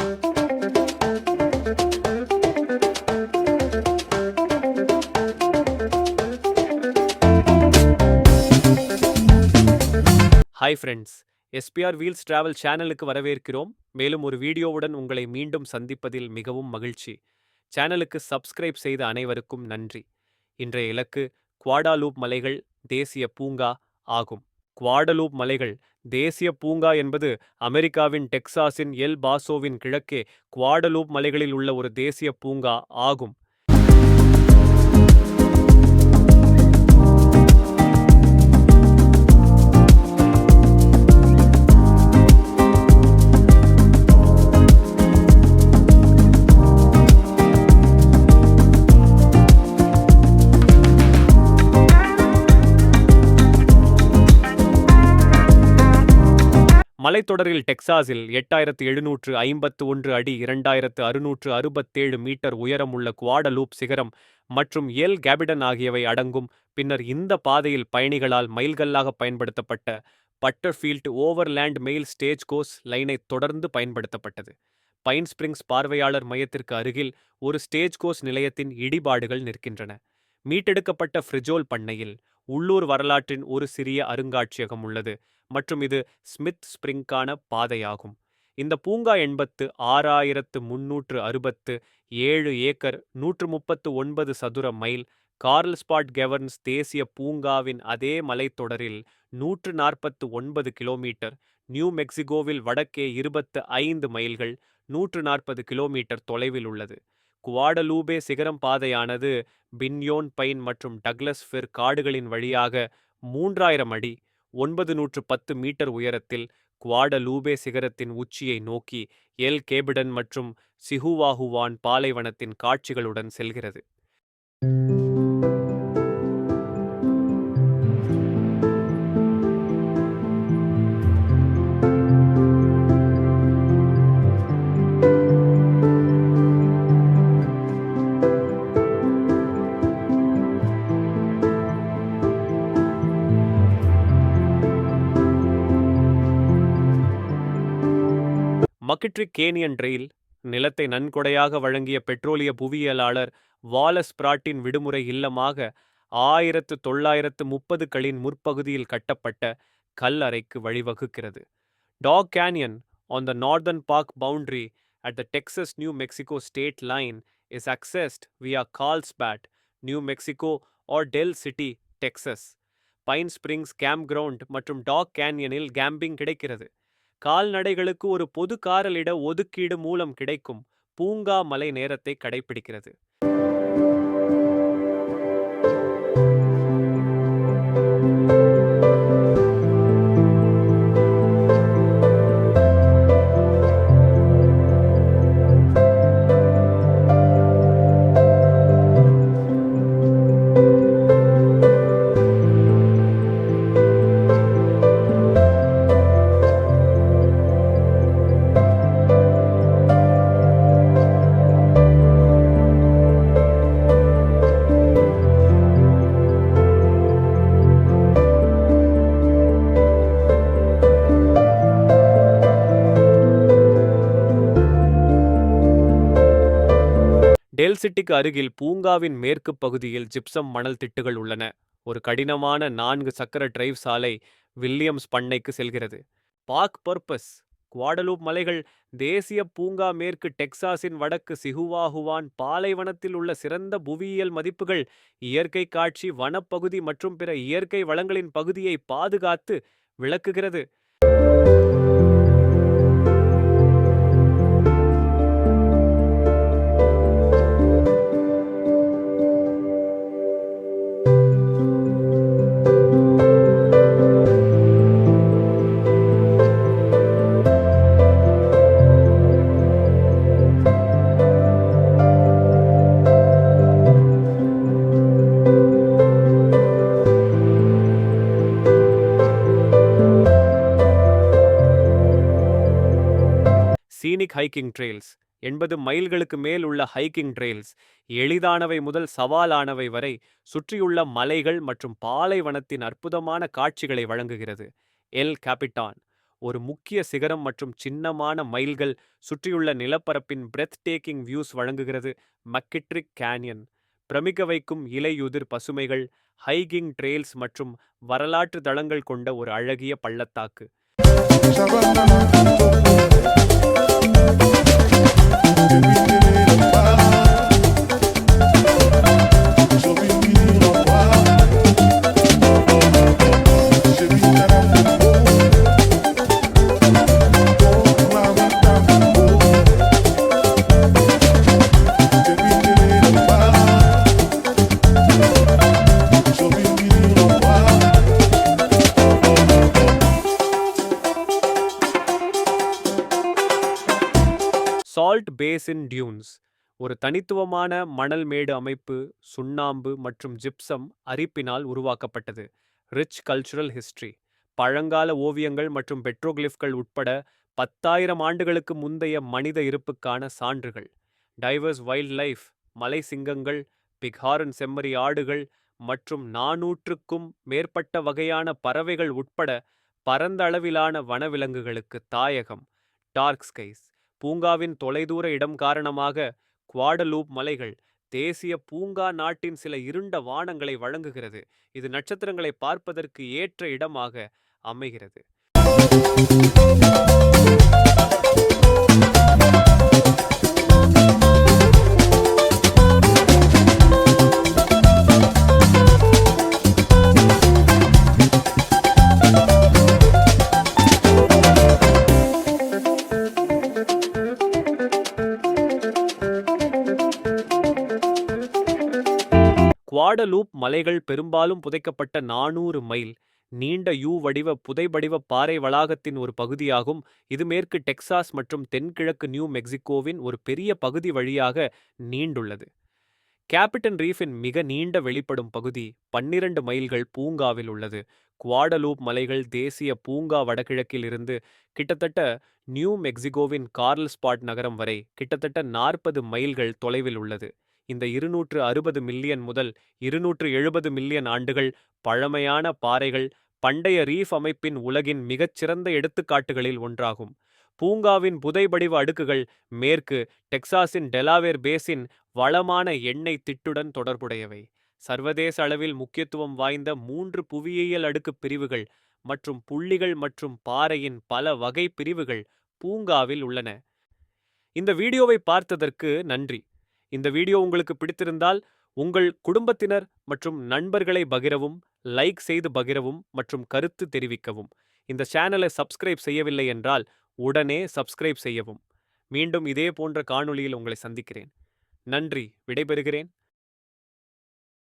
Hi friends, SPR wheels travel சேனலுக்கு வரவேற்கிறோம். மேலும் ஒரு வீடியோவுடன் உங்களை மீண்டும் சந்திப்பதில் மிகவும் மகிழ்ச்சி. சேனலுக்கு சப்ஸ்கிரைப் செய்த அனைவருக்கும் நன்றி. இன்றைய இலக்கு குவாடாலூப் மலைகள் தேசிய பூங்கா ஆகும். குவாடலூப் மலைகள் தேசிய பூங்கா என்பது அமெரிக்காவின் டெக்சாஸின் எல் பாசோவின் கிழக்கே குவாடலூப் மலைகளில் உள்ள ஒரு தேசிய பூங்கா ஆகும். மலைத்தொடரில் டெக்சாஸில் 8751 அடி 2667 மீட்டர் உயரமுள்ள குவாடலூப் சிகரம் மற்றும் எல் கேபிடன் ஆகியவை அடங்கும். பின்னர் இந்த பாதையில் பயணிகளால் மைல்கல்லாக பயன்படுத்தப்பட்ட பட்டர்ஃபீல்ட் ஓவர்லேண்ட் மெயில் ஸ்டேஜ் கோஸ் லைனை தொடர்ந்து பயன்படுத்தப்பட்டது. பைன் ஸ்பிரிங்ஸ் பார்வையாளர் மையத்திற்கு அருகில் ஒரு ஸ்டேஜ் கோஸ் நிலையத்தின் இடிபாடுகள் நிற்கின்றன. மீட்டெடுக்கப்பட்ட ஃப்ரிஜோல் பண்ணையில் உள்ளூர் வரலாற்றின் ஒரு சிறிய அருங்காட்சியகம் உள்ளது மற்றும் இது ஸ்மித் ஸ்பிரிங்கான பாதையாகும். இந்த பூங்கா 86,367 ஏக்கர் 139 சதுர மைல் கார்ல்ஸ்பாட் கெவர்ன்ஸ் தேசிய பூங்காவின் அதே மலைத்தொடரில் 149 கிலோமீட்டர், நியூ மெக்சிகோவில் வடக்கே 25 மைல்கள் 140 கிலோமீட்டர் தொலைவில் உள்ளது. குவாடலூபே சிகரம் பாதையானது பின்யோன் பைன் மற்றும் டக்ளஸ் ஃபிர் காடுகளின் வழியாக 3000 அடி 910 மீட்டர் உயரத்தில் குவாடலூபே சிகரத்தின் உச்சியை நோக்கி எல் கேபிடன் மற்றும் சிஹுவாஹுவான் பாலைவனத்தின் காட்சிகளுடன் செல்கிறது. மக்கிட்ரிக் கேனியன் ட்ரெயில் நிலத்தை நன்கொடையாக வழங்கிய பெட்ரோலிய புவியியலாளர் வாலஸ் பிராட்டின் விடுமுறை இல்லமாக 1930களின் முற்பகுதியில் கட்டப்பட்ட கல்லறைக்கு வழிவகுக்கிறது. Dog Canyon on the northern park boundary at the Texas-New Mexico state line is accessed via Carlsbad, New Mexico or Del City, Texas. Pine Springs camp ground மற்றும் டாக் கேனியனில் கேம்பிங் கிடைக்கிறது. கால்நடைகளுக்கு ஒரு பொது காரலிட ஒதுக்கீடு மூலம் கிடைக்கும் பூங்கா மலை நேரத்தை கடைபிடிக்கிறது. டெல் சிட்டிக்கு அருகில் பூங்காவின் மேற்கு பகுதியில் ஜிப்சம் மணல் திட்டுகள் உள்ளன. ஒரு கடினமான 4 சக்கர டிரைவ் சாலை வில்லியம்ஸ் பண்ணைக்கு செல்கிறது. பார்க் பர்பஸ் குவாடலூப் மலைகள் தேசிய பூங்கா மேற்கு டெக்சாஸின் வடக்கு சிஹுவாஹுவான் பாலைவனத்தில் உள்ள சிறந்த புவியியல் மதிப்புகள், இயற்கை காட்சி, வனப்பகுதி மற்றும் பிற இயற்கை வளங்களின் பகுதியை பாதுகாத்து விளக்குகிறது. சீனிக் ஹைக்கிங் ட்ரெயில்ஸ் 80 மைல்களுக்கு மேல் உள்ள ஹைக்கிங் ட்ரெயில்ஸ் எளிதானவை முதல் சவாலானவை வரை சுற்றியுள்ள மலைகள் மற்றும் பாலைவனத்தின் அற்புதமான காட்சிகளை வழங்குகிறது. எல் கேபிட்டான் ஒரு முக்கிய சிகரம் மற்றும் சின்னமான மைல்கள் சுற்றியுள்ள நிலப்பரப்பின் பிரெத் டேக்கிங் வியூஸ் வழங்குகிறது மக்கிட்ரிக் கேனியன். பிரமிக்க வைக்கும் இலையுதிர் பசுமைகள், ஹைகிங் ட்ரெயில்ஸ் மற்றும் வரலாற்று தளங்கள் கொண்ட ஒரு அழகிய பள்ளத்தாக்கு. சால்ட் பேசின் டியூன்ஸ் ஒரு தனித்துவமான மணல் மேடு அமைப்பு, சுண்ணாம்பு மற்றும் ஜிப்சம் அரிப்பினால் உருவாக்கப்பட்டது. ரிச் கல்ச்சுரல் ஹிஸ்டரி, பழங்கால ஓவியங்கள் மற்றும் பெட்ரோகிளிஃப்கள் உட்பட 10,000 ஆண்டுகளுக்கு முந்தைய மனித இருப்புக்கான சான்றுகள். டைவர்ஸ் வைல்ட் லைஃப், மலை சிங்கங்கள், பிக்ஹார்ன் செம்மறி ஆடுகள் மற்றும் 400க்கும் மேற்பட்ட வகையான பறவைகள் உட்பட பரந்த அளவிலான வனவிலங்குகளுக்கு தாயகம். டார்க் ஸ்கைஸ், பூங்காவின் தொலைதூர இடம் காரணமாக குவாடலூப் மலைகள் தேசிய பூங்கா நாட்டின் சில இருண்ட வானங்களை வழங்குகிறது. இது நட்சத்திரங்களை பார்ப்பதற்கு ஏற்ற இடமாக அமைகிறது. குவாடலூப் மலைகள் பெரும்பாலும் புதைக்கப்பட்ட 400 மைல் நீண்ட யூ வடிவ புதைபடிவ பாறை வளாகத்தின் ஒரு பகுதியாகும். இது மேற்கு டெக்சாஸ் மற்றும் தென்கிழக்கு நியூ மெக்சிகோவின் ஒரு பெரிய பகுதி வழியாக நீண்டுள்ளது. கேப்பிட்டன் ரீஃபின் மிக நீண்ட வெளிப்படும் பகுதி 12 மைல்கள் பூங்காவில் உள்ளது. குவாடலூப் மலைகள் தேசிய பூங்கா வடகிழக்கில் இருந்து கிட்டத்தட்ட நியூ மெக்சிகோவின் கார்ல்ஸ்பாட் நகரம் வரை கிட்டத்தட்ட 40 மைல்கள் தொலைவில் உள்ளது. இந்த 260 மில்லியன் முதல் 270 மில்லியன் ஆண்டுகள் பழமையான பாறைகள் பண்டைய ரீஃப் அமைப்பின் உலகின் மிகச்சிறந்த எடுத்துக்காட்டுகளில் ஒன்றாகும். பூங்காவின் புதைபடிவ அடுக்குகள் மேற்கு டெக்சாஸின் டெலாவேர் பேசின் வளமான எண்ணெய் திட்டுடன் தொடர்புடையவை. சர்வதேச அளவில் முக்கியத்துவம் வாய்ந்த 3 புவியியல் அடுக்கு பிரிவுகள் மற்றும் புள்ளிகள் மற்றும் பாறையின் பல வகை பிரிவுகள் பூங்காவில் உள்ளன. இந்த வீடியோவை பார்த்ததற்கு நன்றி. இந்த வீடியோ உங்களுக்கு பிடித்திருந்தால் உங்கள் குடும்பத்தினர் மற்றும் நண்பர்களை பகிரவும், லைக் செய்து பகிரவும் மற்றும் கருத்து தெரிவிக்கவும். இந்த சேனலை சப்ஸ்கிரைப் செய்யவில்லை என்றால் உடனே சப்ஸ்கிரைப் செய்யவும். மீண்டும் இதே போன்ற காணொளியில் உங்களை சந்திக்கிறேன். நன்றி. விடைபெறுகிறேன்.